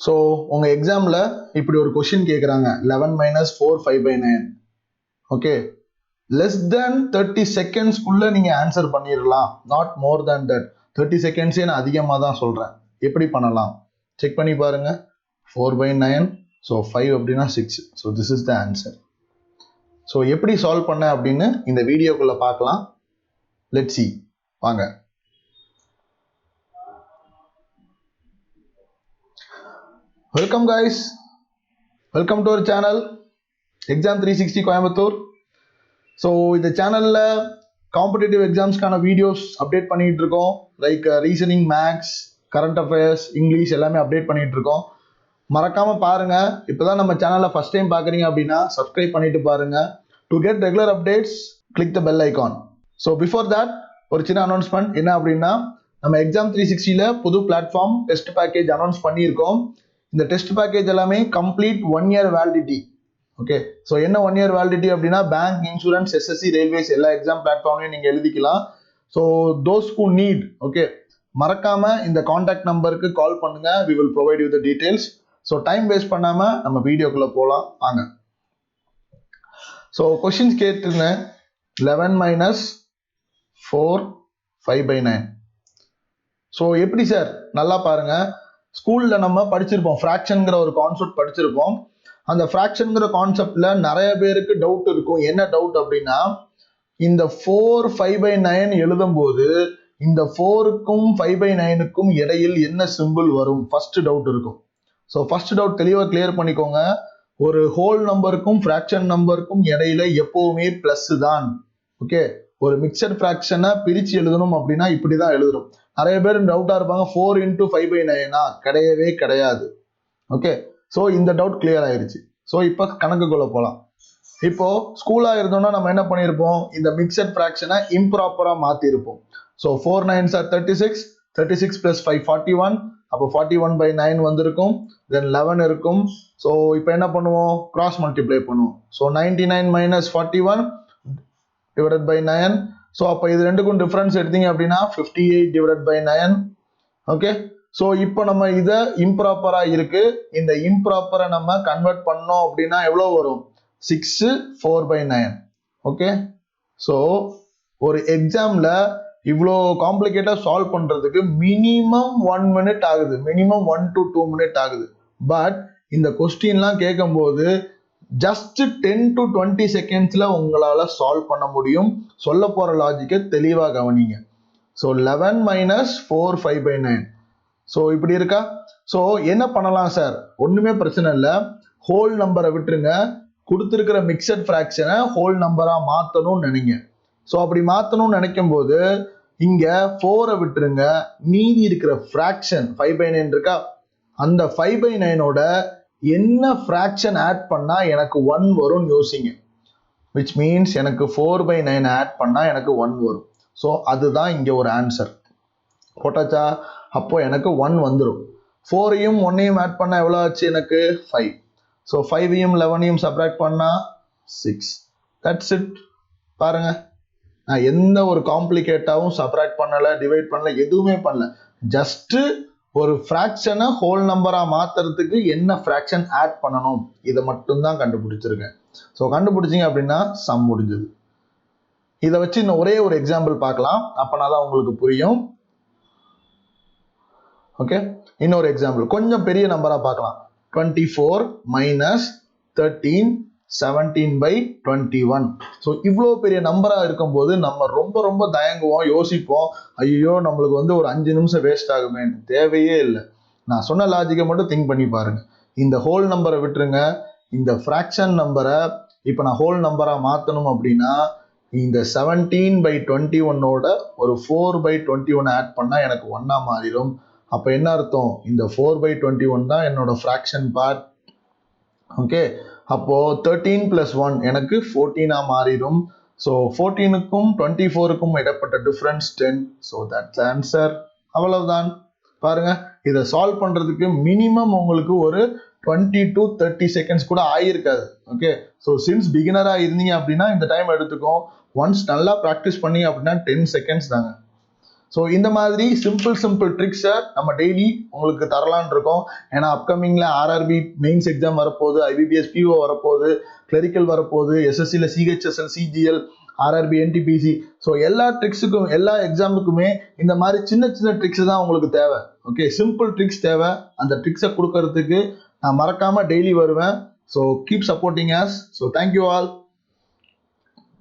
So உங்கள் எக்ஸாமில் இப்படி ஒரு கொஷின் கேட்குறாங்க 11 minus 4 5/9. ஓகே, லெஸ் தேன் 30 செகண்ட்ஸ்க்குள்ளே நீங்கள் ஆன்சர் பண்ணிடலாம், நாட் மோர் தேன் தட். 30 செகண்ட்ஸே நான் அதிகமாக தான் சொல்கிறேன். எப்படி பண்ணலாம் செக் பண்ணி பாருங்கள். 4/9, ஸோ 5 அப்படின்னா 6. So this is the answer. So எப்படி சால்வ் பண்ண அப்படின்னு இந்த வீடியோக்குள்ளே பார்க்கலாம். Let's see. வாங்க. Welcome guys, welcome to our channel exam 360 Coimbatore. So இந்த சேனலில் காம்படிட்டிவ் எக்ஸாம்ஸ்க்கான வீடியோஸ் அப்டேட் பண்ணிகிட்டு இருக்கோம். Like reasoning, maths, current affairs, English எல்லாமே அப்டேட் பண்ணிகிட்டு இருக்கோம். மறக்காமல் பாருங்கள். இப்போ தான் நம்ம சேனலில் ஃபஸ்ட் டைம் பார்க்குறீங்க அப்படின்னா சப்ஸ்கிரைப் பண்ணிட்டு பாருங்கள். To get regular updates click the bell icon. So before that ஒரு சின்ன அனௌன்ஸ்மெண்ட் என்ன அப்படின்னா, நம்ம எக்ஸாம் 360ல புது பிளாட்ஃபார்ம் டெஸ்ட் பேக்கேஜ் அனௌன்ஸ் பண்ணியிருக்கோம். இந்த டெஸ்ட் பேக்கேஜ் எல்லாமே complete 1 year validity. Okay, so என்ன 1 year வேலிடிட்டி அப்படின்னா, பேங்க், இன்சூரன்ஸ், எஸ்எஸ்சி, ரயில்வேஸ் எல்லா எக்ஸாம் பிளாட்ஃபார்ம்லையும் நீங்கள் எழுதிக்கலாம். So those who need, okay, மறக்காம இந்த கான்டாக்ட் நம்பருக்கு கால் பண்ணுங்க. We will provide you the details. So time waste பண்ணாம நம்ம வீடியோக்குள்ள போகலாம் வாங்க. ஸோ கொஸ்டின்ஸ் கேட்டிருந்தேன். 11 minus 4 5/9. ஸோ எப்படி சார்? நல்லா பாருங்க. ஸ்கூலில் நம்ம படிச்சிருப்போம், ஃப்ராக்ஷன்கிற ஒரு கான்செப்ட் படிச்சிருப்போம். அந்த ஃப்ராக்ஷன்கிற கான்செப்டில் நிறைய பேருக்கு டவுட் இருக்கும். என்ன டவுட் அப்படின்னா, இந்த 4 5/9 எழுதும்போது இந்த 4க்கும் 5/9க்கும் இடையில் என்ன சிம்பிள் வரும்? ஃபர்ஸ்ட் டவுட் இருக்கும். ஸோ ஃபர்ஸ்ட் டவுட் தெளிவாக கிளியர் பண்ணிக்கோங்க. ஒரு ஹோல் நம்பருக்கும் ஃப்ராக்ஷன் நம்பருக்கும் இடையில எப்போவுமே ப்ளஸ் தான். ஓகே, ஒரு மிக்சட் ஃப்ராக்ஷனை பிரித்து எழுதணும் அப்படின்னா இப்படி தான் எழுதணும். நிறைய பேர் டவுட்டாக இருப்பாங்க, 4 into 5/9 கிடையவே கிடையாது. ஓகே, ஸோ இந்த டவுட் கிளியர் ஆயிடுச்சு. ஸோ இப்போ கணக்குக்குள்ள போகலாம். இப்போ ஸ்கூலாக இருந்தோம்னா நம்ம என்ன பண்ணியிருப்போம், இந்த மிக்சட் ஃப்ராக்ஷனை இம்ப்ராப்பராக மாற்றிருப்போம். So 4 9s are 36, 36 plus 5 41. அப்போ 41/9 வந்திருக்கும். தென் 11 இருக்கும். ஸோ இப்போ என்ன பண்ணுவோம், கிராஸ் மல்டிப்ளை பண்ணுவோம். So 99 minus 41 divided by 9. So அப்போ இது ரெண்டுக்கும் டிஃபரன்ஸ் எடுத்தீங்க அப்படின்னா 58 divided by 9. ஓகே, ஸோ இப்போ நம்ம இதை இம்ப்ராப்பராக இருக்கு, இந்த இம்ப்ராப்பரை நம்ம கன்வெர்ட் பண்ணோம் அப்படின்னா எவ்வளோ வரும்? 6 4/9. ஓகே, ஸோ ஒரு எக்ஸாமில் இவ்வளோ காம்ப்ளிகேட்டாக சால்வ் பண்ணுறதுக்கு மினிமம் 1 minute ஆகுது, மினிமம் 1 to 2 minutes ஆகுது. பட் இந்த கொஸ்டின்லாம் கேட்கும்போது ஜஸ்ட் 10 to 20 செகண்ட்ஸில் உங்களால் சால்வ் பண்ண முடியும். சொல்ல போகிற லாஜிக்கை தெளிவாக கவனிங்க. So 11 minus 4 5/9. ஸோ இப்படி இருக்கா? ஸோ என்ன பண்ணலாம் சார்? ஒன்றுமே பிரச்சனை இல்லை. ஹோல் நம்பரை விட்டுருங்க, கொடுத்துருக்கிற மிக்சட் ஃப்ராக்ஷனை ஹோல் நம்பராக மாற்றணும்னு நினைங்க. ஸோ அப்படி மாற்றணும்னு நினைக்கும் போது இங்கே 4 விட்டுருங்க, மீதி இருக்கிற ஃப்ராக்ஷன் 5/9 இருக்கா, அந்த 5/9ஓட என்ன ஃப்ராக்ஷன் ஆட் பண்ணால் எனக்கு 1 வரும்னு யோசிங்க. விச் மீன்ஸ் எனக்கு 4/9 ஆட் பண்ணால் எனக்கு 1 வரும். ஸோ அதுதான் இங்கே ஒரு ஆன்சர் போட்டாச்சா? அப்போ எனக்கு 1 வந்துடும். 4ஐயும் 1ஐயும் ஆட் பண்ணால் எவ்வளோ ஆச்சு? எனக்கு 5. ஸோ 5ஐயும் 11ஐயும் சப்ராக்ட் பண்ணால் 6. That's it. பாருங்க, நான் எந்த ஒரு காம்ப்ளிகேட்டாகவும் சப்ராக்ட் பண்ணலை, டிவைட் பண்ணல, எதுவுமே பண்ணல. ஜஸ்ட்டு ஒரு ஃப்ராக்ஷனை ஹோல் நம்பராக மாற்றுறதுக்கு என்ன ஃப்ராக்ஷன் ஆட் பண்ணணும் இதை மட்டும்தான் கண்டுபிடிச்சிருக்கேன். ஸோ கண்டுபிடிச்சிங்க அப்படின்னா சம் முடிஞ்சது. இதை வச்சு இன்னும் ஒரே ஒரு எக்ஸாம்பிள் பார்க்கலாம், அப்போனா தான் உங்களுக்கு புரியும். ஓகே, இன்னொரு எக்ஸாம்பிள் கொஞ்சம் பெரிய நம்பராக பார்க்கலாம். 24 minus 13 17/21. ஸோ இவ்வளோ பெரிய நம்பராக இருக்கும்போது நம்ம ரொம்ப ரொம்ப தயங்குவோம், யோசிப்போம், ஐயோ நம்மளுக்கு ஒரு 5 நிமிஷம் வேஸ்ட் ஆகுமே. தேவையே இல்லை. நான் சொன்ன லாஜிக்கை மட்டும் திங்க் பண்ணி பாருங்க. இந்த ஹோல் நம்பரை விட்டுருங்க, இந்த ஃப்ராக்ஷன் நம்பரை இப்போ நான் ஹோல் நம்பராக மாற்றணும் அப்படின்னா இந்த 17/21ஓட ஒரு 4/21 ஆட் பண்ணால் எனக்கு 1 மாறிடும். அப்போ என்ன அர்த்தம்? இந்த 4/21 தான் என்னோட ஃப்ராக்ஷன் பார்ட். ஓகே, அப்போ 13 plus 1 எனக்கு 14 மாறிடும். ஸோ 14க்கும் 24க்கும் இடப்பட்ட டிஃபரன்ஸ் 10. So that's answer. அவ்வளவுதான். பாருங்க, இதை சால்வ் பண்றதுக்கு மினிமம் உங்களுக்கு ஒரு 20 to 30 செகண்ட்ஸ் கூட ஆயிருக்காது. ஓகே, ஸோ சின்ஸ் பிகினராக இருந்தீங்க அப்படின்னா இந்த டைம் எடுத்துக்கும். ஒன்ஸ் நல்லா ப்ராக்டிஸ் பண்ணீங்க அப்படின்னா 10 செகண்ட்ஸ் தாங்க. ஸோ இந்த மாதிரி சிம்பிள் ட்ரிக்ஸை நம்ம டெய்லி உங்களுக்கு தரலான் இருக்கோம். ஏன்னா அப்கமிங்கில் ஆர்ஆர்பி மெயின்ஸ் எக்ஸாம் வரப்போகுது, ஐபிபிஎஸ் பிஓ வரப்போகுது, கிளரிக்கல் வரப்போகுது, எஸ்எஸ்சியில் CHSL, CGL, RRB, NTPC. So எல்லா ட்ரிக்ஸுக்கும், எல்லா எக்ஸாமுக்குமே இந்த மாதிரி சின்ன ட்ரிக்ஸ் தான் உங்களுக்கு தேவை. ஓகே, சிம்பிள் ட்ரிக்ஸ் தேவை. அந்த ட்ரிக்ஸை கொடுக்கறதுக்கு நான் மறக்காமல் டெய்லி வருவேன். So keep supporting us. So thank you all.